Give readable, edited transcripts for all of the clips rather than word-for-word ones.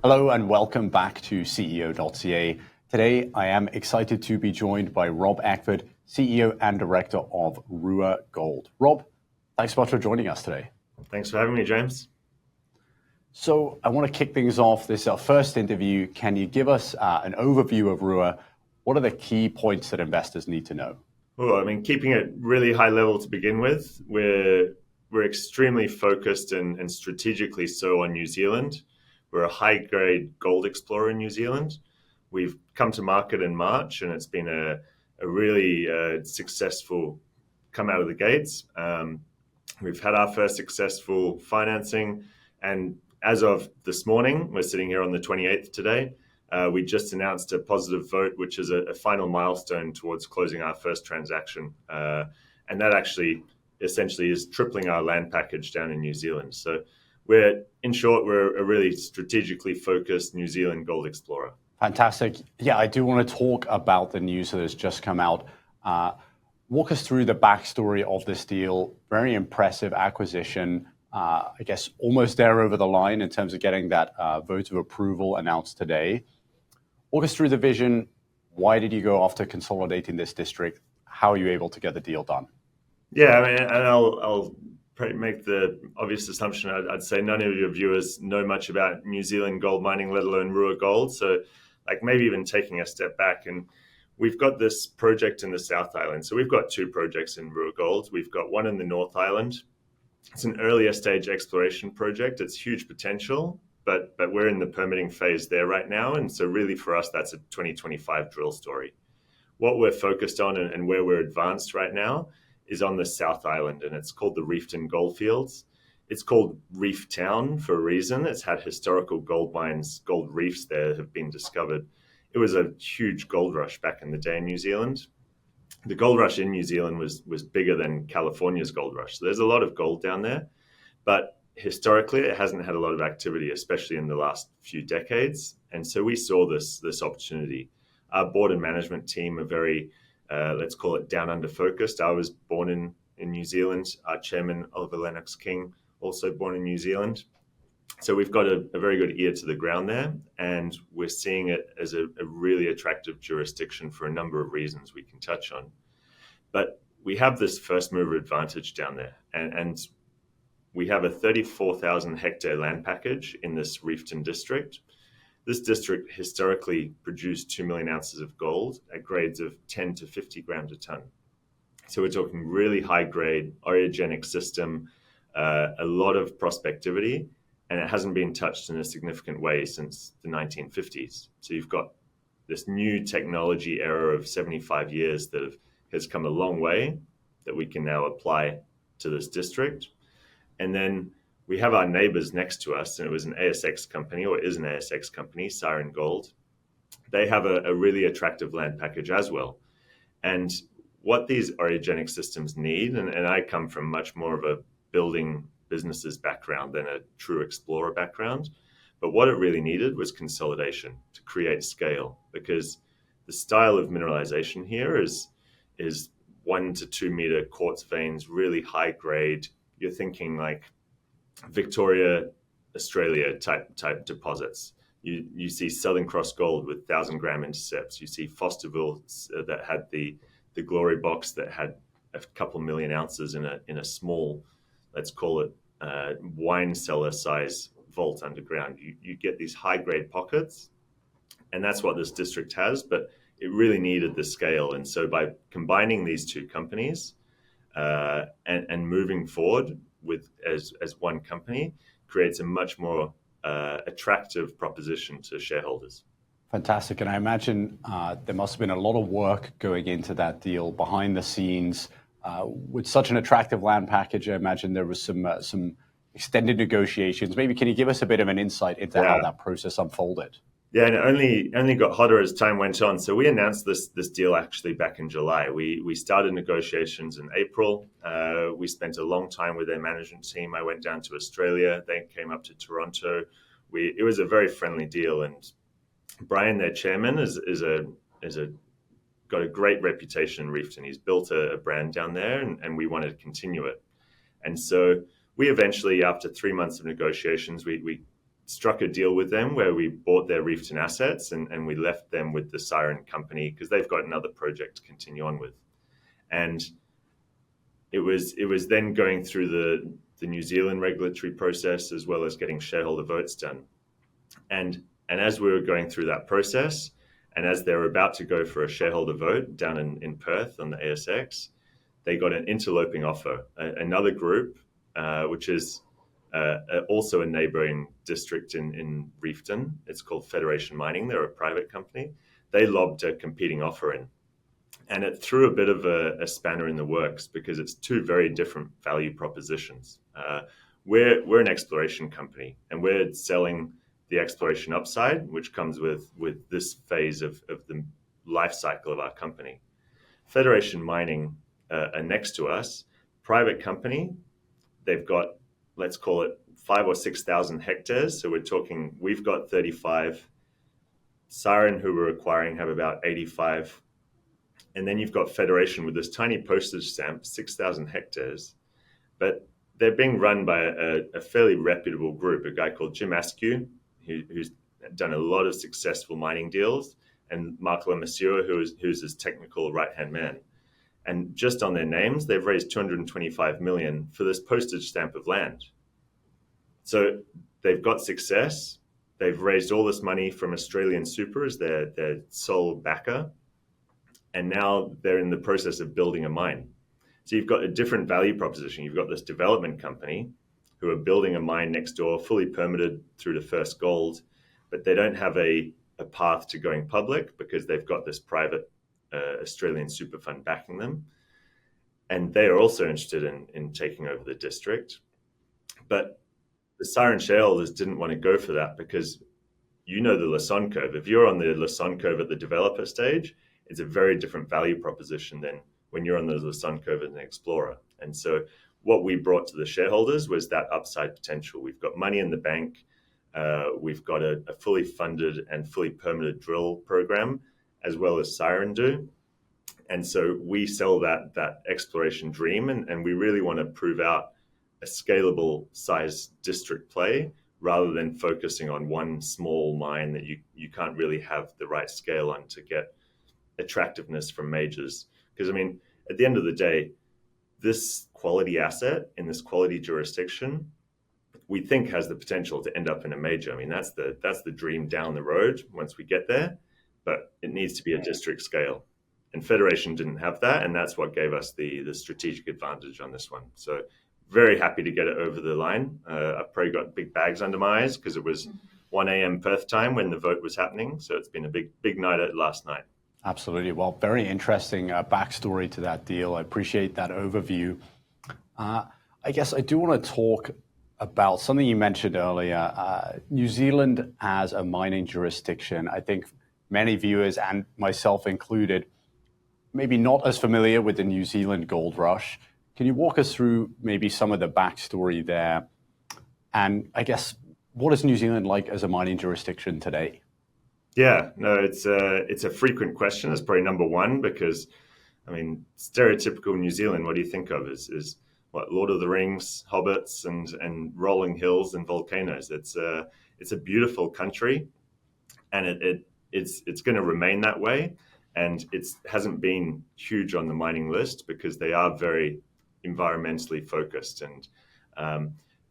Hello and welcome back to CEO.CA. Today, I am excited to be joined by Rob Eckford, CEO and Director of RUA Gold. Rob, thanks so much for joining us today. Thanks for having me, James. So I want to kick things off. This is our first interview. Can you give us an overview of RUA? What are the key points that investors need to know? Well, keeping it really high level to begin with, we're extremely focused and strategically so on New Zealand. We're a high-grade gold explorer in New Zealand. We've come to market in March, and it's been a really successful come out of the gates. We've had our first successful financing, and as of this morning, we're sitting here on the 28th today, we just announced a positive vote, which is a final milestone towards closing our first transaction. And that actually essentially is tripling our land package down in New Zealand. So in short, we're a really strategically focused New Zealand gold explorer. Fantastic. Yeah, I do want to talk about the news that has just come out. Walk us through the backstory of this deal. Very impressive acquisition. I guess almost there over the line in terms of getting that vote of approval announced today. Walk us through the vision. Why did you go after consolidating this district? How are you able to get the deal done? Yeah, and I'll make the obvious assumption. I'd say none of your viewers know much about New Zealand gold mining, let alone RUA Gold. So maybe even taking a step back, and we've got this project in the South Island. So we've got two projects in RUA Gold. We've got one in the North Island. It's an earlier stage exploration project. It's huge potential, but we're in the permitting phase there right now. And so really for us, that's a 2025 drill story. What we're focused on and where we're advanced right now is on the South Island, and it's called the Reefton Goldfields. It's called Reef Town for a reason. It's had historical gold mines, gold reefs there have been discovered. It was a huge gold rush back in the day in New Zealand. The gold rush in New Zealand was bigger than California's gold rush. So there's a lot of gold down there, but historically it hasn't had a lot of activity, especially in the last few decades. And so we saw this opportunity. Our board and management team are very, let's call it down under focused. I was born in New Zealand. Our chairman, Oliver Lennox King, also born in New Zealand. So we've got a very good ear to the ground there, and we're seeing it as a really attractive jurisdiction for a number of reasons we can touch on. But we have this first mover advantage down there, and we have a 34,000 hectare land package in this Reefton district. This district historically produced 2 million ounces of gold at grades of 10 to 50 grams a ton. So we're talking really high grade, orogenic system, a lot of prospectivity, and it hasn't been touched in a significant way since the 1950s. So you've got this new technology era of 75 years that has come a long way that we can now apply to this district. And then we have our neighbors next to us, and it was an ASX company, or is an ASX company, Siren Gold. They have a really attractive land package as well. And what these orogenic systems need, and I come from much more of a building businesses background than a true explorer background, but what it really needed was consolidation to create scale, because the style of mineralization here is 1 to 2 meter quartz veins, really high grade. You're thinking like Victoria, Australia type deposits. You see Southern Cross gold with 1,000 gram intercepts. You see Fosterville that had the glory box that had a couple million ounces in a small, let's call it wine cellar size vault underground. You get these high grade pockets, and that's what this district has, but it really needed the scale. And so by combining these two companies and moving forward as one company creates a much more attractive proposition to shareholders. Fantastic. And I imagine there must have been a lot of work going into that deal behind the scenes. With such an attractive land package, I imagine there was some extended negotiations. Maybe can you give us a bit of an insight into how that process unfolded? Yeah, and it only got hotter as time went on. So we announced this deal actually back in July. We started negotiations in April. We spent a long time with their management team. I went down to Australia. They came up to Toronto. It was a very friendly deal, and Brian, their chairman, got a great reputation in Reefton. He's built a brand down there, and we wanted to continue it. And so we eventually, after 3 months of negotiations, we struck a deal with them where we bought their Reefton assets and we left them with the Siren company because they've got another project to continue on with. And it was then going through the New Zealand regulatory process as well as getting shareholder votes done. And as we were going through that process, and as they were about to go for a shareholder vote down in Perth on the ASX, they got an interloping offer. Another group, which is also a neighbouring district in Reefton, it's called Federation Mining. They're a private company. They lobbed a competing offer in. And it threw a bit of a spanner in the works because it's two very different value propositions. We're an exploration company, and we're selling the exploration upside, which comes with this phase of the life cycle of our company. Federation Mining are next to us, private company. They've got, let's call it 5,000 or 6,000 hectares. So we're talking, we've got 35. Siren, who we're acquiring, have about 85. And then you've got Federation with this tiny postage stamp, 6,000 hectares. But they're being run by a fairly reputable group, a guy called Jim Askew, who's done a lot of successful mining deals, and Mark Lamasure, who's his technical right-hand man. And just on their names, they've raised 225 million for this postage stamp of land. So they've got success. They've raised all this money from Australian Super as their sole backer. And now they're in the process of building a mine. So you've got a different value proposition. You've got this development company who are building a mine next door, fully permitted through to first gold, but they don't have a path to going public because they've got this private Australian super fund backing them. And they are also interested in taking over the district. But the Siren shareholders didn't want to go for that because the Lassonde curve. If you're on the Lassonde curve at the developer stage, it's a very different value proposition than when you're on the Lassonde curve as an explorer. And so what we brought to the shareholders was that upside potential. We've got money in the bank. We've got a fully funded and fully permitted drill program, as well as Siren do. And so we sell that exploration dream, and we really want to prove out a scalable size district play rather than focusing on one small mine that you can't really have the right scale on to get attractiveness from majors. Because, I mean, at the end of the day, this quality asset in this quality jurisdiction, we think has the potential to end up in a major. I mean, that's the dream down the road once we get there, but it needs to be a district scale. And Federation didn't have that, and that's what gave us the strategic advantage on this one. So very happy to get it over the line. I've probably got big bags under my eyes because it was 1 a.m. Perth time when the vote was happening. So it's been a big night last night. Absolutely. Well, very interesting backstory to that deal. I appreciate that overview. I guess I do want to talk about something you mentioned earlier. New Zealand as a mining jurisdiction. I think many viewers, and myself included, maybe not as familiar with the New Zealand gold rush. Can you walk us through maybe some of the backstory there? And I guess, what is New Zealand like as a mining jurisdiction today? Yeah, no, it's a frequent question. It's probably number one because, I mean, stereotypical New Zealand, what do you think of? Is what, Lord of the Rings, hobbits, and rolling hills and volcanoes. It's a beautiful country, and it's going to remain that way. And it hasn't been huge on the mining list because they are very environmentally focused, and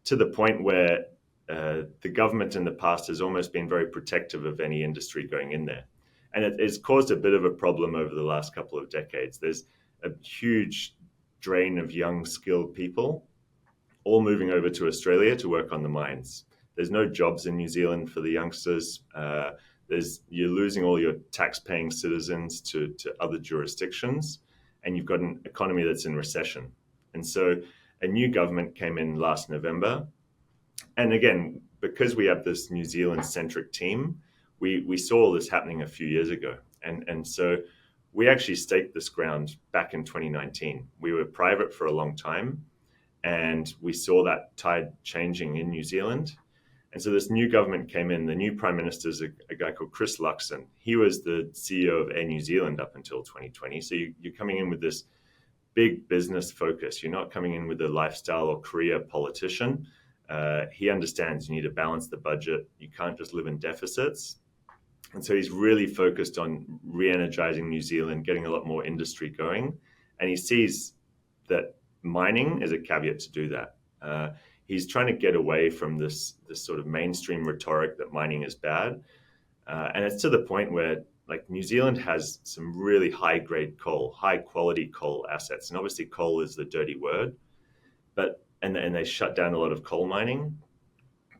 to the point where the government in the past has almost been very protective of any industry going in there. And it's caused a bit of a problem over the last couple of decades. There's a huge drain of young, skilled people all moving over to Australia to work on the mines. There's no jobs in New Zealand for the youngsters. You're losing all your tax-paying citizens to other jurisdictions, and you've got an economy that's in recession. And so a new government came in last November. And again, because we have this New Zealand-centric team, we saw all this happening a few years ago. And so we actually staked this ground back in 2019. We were private for a long time, and we saw that tide changing in New Zealand. And so this new government came in. The new prime minister is a guy called Chris Luxon. He was the CEO of Air New Zealand up until 2020. So you're coming in with this big business focus. You're not coming in with a lifestyle or career politician. He understands you need to balance the budget. You can't just live in deficits. And so he's really focused on re-energizing New Zealand, getting a lot more industry going. And he sees that mining is a caveat to do that. He's trying to get away from this sort of mainstream rhetoric that mining is bad. And it's to the point where like New Zealand has some really high-grade coal, high-quality coal assets. And obviously coal is the dirty word. And they shut down a lot of coal mining.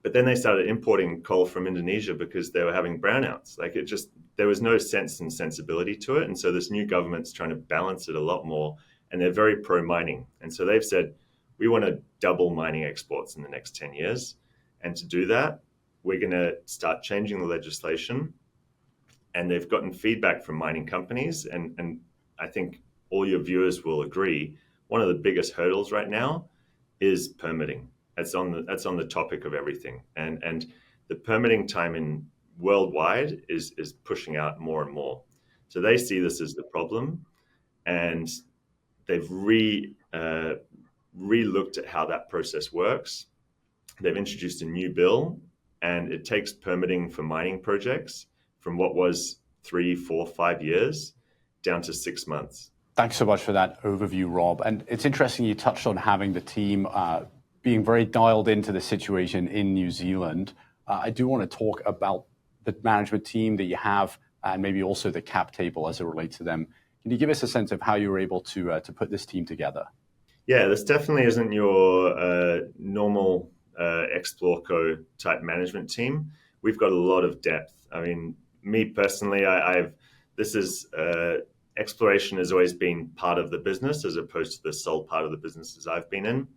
But then they started importing coal from Indonesia because they were having brownouts. Like there was no sense and sensibility to it. And so this new government's trying to balance it a lot more. And they're very pro-mining. And so they've said, we want to double mining exports in the next 10 years. And to do that, we're going to start changing the legislation. And they've gotten feedback from mining companies. And I think all your viewers will agree, one of the biggest hurdles right now is permitting. That's on the topic of everything. And the permitting time in worldwide is pushing out more and more. So they see this as the problem. And they've re-looked at how that process works. They've introduced a new bill, and it takes permitting for mining projects from what was 3, 4, 5 years down to 6 months. Thanks so much for that overview, Rob. And it's interesting you touched on having the team being very dialed into the situation in New Zealand. I do want to talk about the management team that you have and maybe also the cap table as it relates to them. Can you give us a sense of how you were able to put this team together? Yeah, this definitely isn't your normal Explorco type management team. We've got a lot of depth. I mean, me personally, exploration has always been part of the business as opposed to the sole part of the businesses I've been in.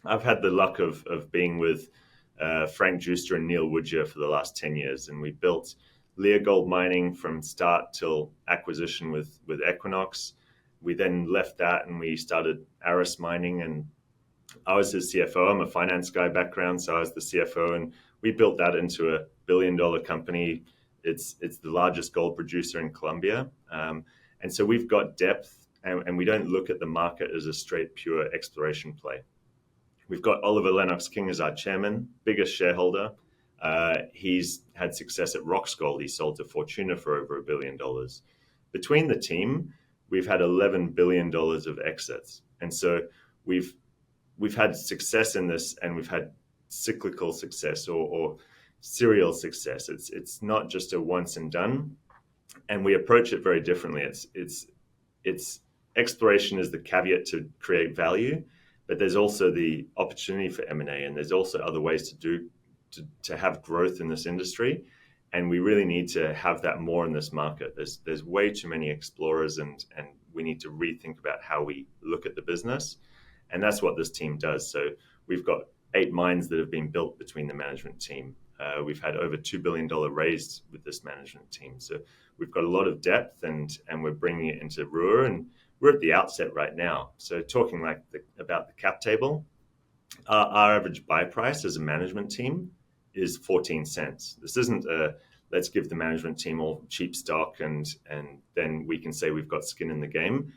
I've had the luck of being with Frank Juster and Neil Woodyer for the last 10 years, and we built RUA Gold mining from start till acquisition with Equinox. We then left that and we started Aris mining, and I was his CFO. I'm a finance guy background, so I was the CFO, and we built that into a billion-dollar company. It's the largest gold producer in Colombia. And so we've got depth, and we don't look at the market as a straight, pure exploration play. We've got Oliver Lennox-King as our chairman, biggest shareholder. He's had success at Roxgold. He sold to Fortuna for over $1 billion. Between the team, we've had $11 billion of exits. And so we've had success in this, and we've had cyclical success or serial success. It's not just a once and done. And we approach it very differently. It's exploration is the caveat to create value, but there's also the opportunity for M&A, and there's also other ways to have growth in this industry. And we really need to have that more in this market. There's way too many explorers, and we need to rethink about how we look at the business. And that's what this team does. So we've got 8 mines that have been built between the management team. We've had over $2 billion raised with this management team. So we've got a lot of depth, and we're bringing it into RUA, and we're at the outset right now. So talking about the cap table, our average buy price as a management team is 14 cents. This isn't let's give the management team all cheap stock and then we can say we've got skin in the game.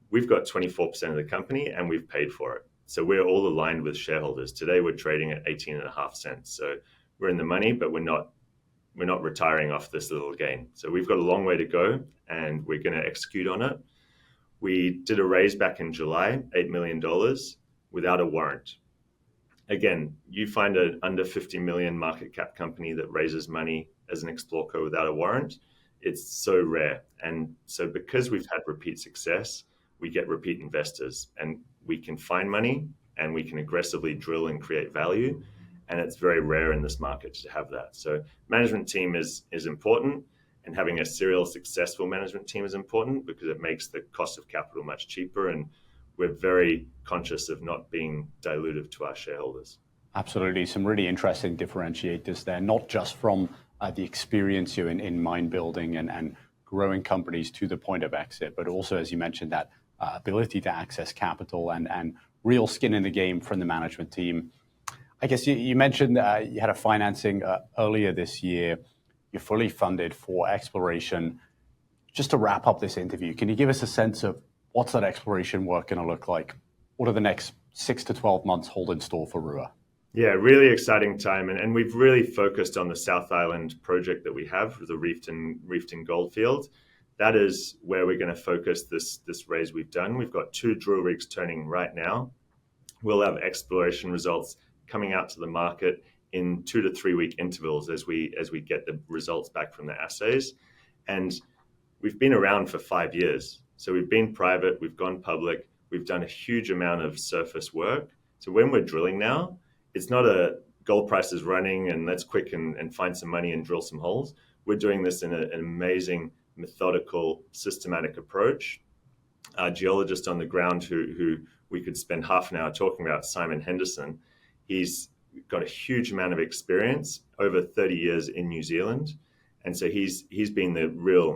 We've got 24% of the company, and we've paid for it. So we're all aligned with shareholders. Today we're trading at 18.5 cents. So we're in the money, but we're not retiring off this little gain. So we've got a long way to go, and we're going to execute on it. We did a raise back in July, $8 million without a warrant. Again, you find an under 50 million market cap company that raises money as an Explorco without a warrant. It's so rare. And so because we've had repeat success, we get repeat investors, and we can find money, and we can aggressively drill and create value. And it's very rare in this market to have that. So management team is important, and having a serial successful management team is important because it makes the cost of capital much cheaper, and we're very conscious of not being dilutive to our shareholders. Absolutely. Some really interesting differentiators there, not just from the experience you in mine building and growing companies to the point of exit, but also, as you mentioned, that ability to access capital and real skin in the game from the management team. I guess you mentioned you had a financing earlier this year. You're fully funded for exploration. Just to wrap up this interview, can you give us a sense of what's that exploration work going to look like? What are the next 6 to 12 months hold in store for RUA? Yeah, really exciting time. And we've really focused on the South Island project that we have, the Reefton Goldfield. That is where we're going to focus this raise we've done. We've got 2 drill rigs turning right now. We'll have exploration results coming out to the market in 2 to 3 week intervals as we get the results back from the assays. And we've been around for 5 years. So we've been private, we've gone public, we've done a huge amount of surface work. So when we're drilling now, it's not a gold price is running and let's quick and find some money and drill some holes. We're doing this in an amazing, methodical, systematic approach. Our geologist on the ground who we could spend half an hour talking about, Simon Henderson, he's got a huge amount of experience, over 30 years in New Zealand. And so he's been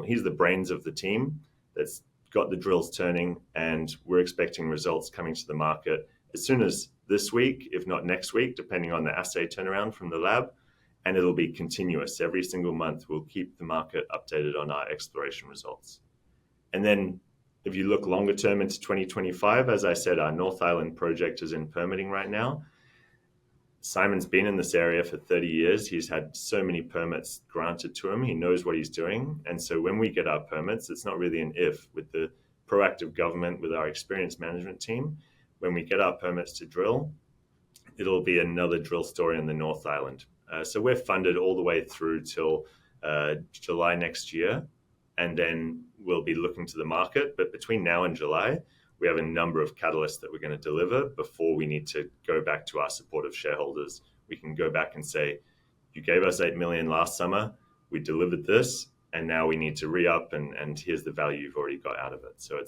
he's the brains of the team that's got the drills turning, and we're expecting results coming to the market as soon as this week, if not next week, depending on the assay turnaround from the lab. And it'll be continuous. Every single month, we'll keep the market updated on our exploration results. And then if you look longer term into 2025, as I said, our North Island project is in permitting right now. Simon's been in this area for 30 years. He's had so many permits granted to him. He knows what he's doing. And so when we get our permits, it's not really an if. With the proactive government, with our experienced management team, when we get our permits to drill, it'll be another drill story in the North Island. So we're funded all the way through till July next year, and then we'll be looking to the market. But between now and July, we have a number of catalysts that we're going to deliver before we need to go back to our supportive shareholders. We can go back and say, you gave us 8 million last summer, we delivered this, and now we need to re-up, and here's the value you've already got out of it. So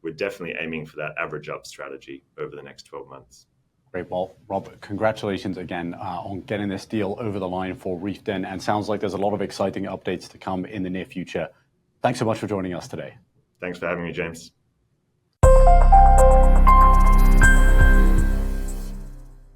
we're definitely aiming for that average up strategy over the next 12 months. Great. Well, Rob, congratulations again on getting this deal over the line for Reefton, and sounds like there's a lot of exciting updates to come in the near future. Thanks so much for joining us today. Thanks for having me, James.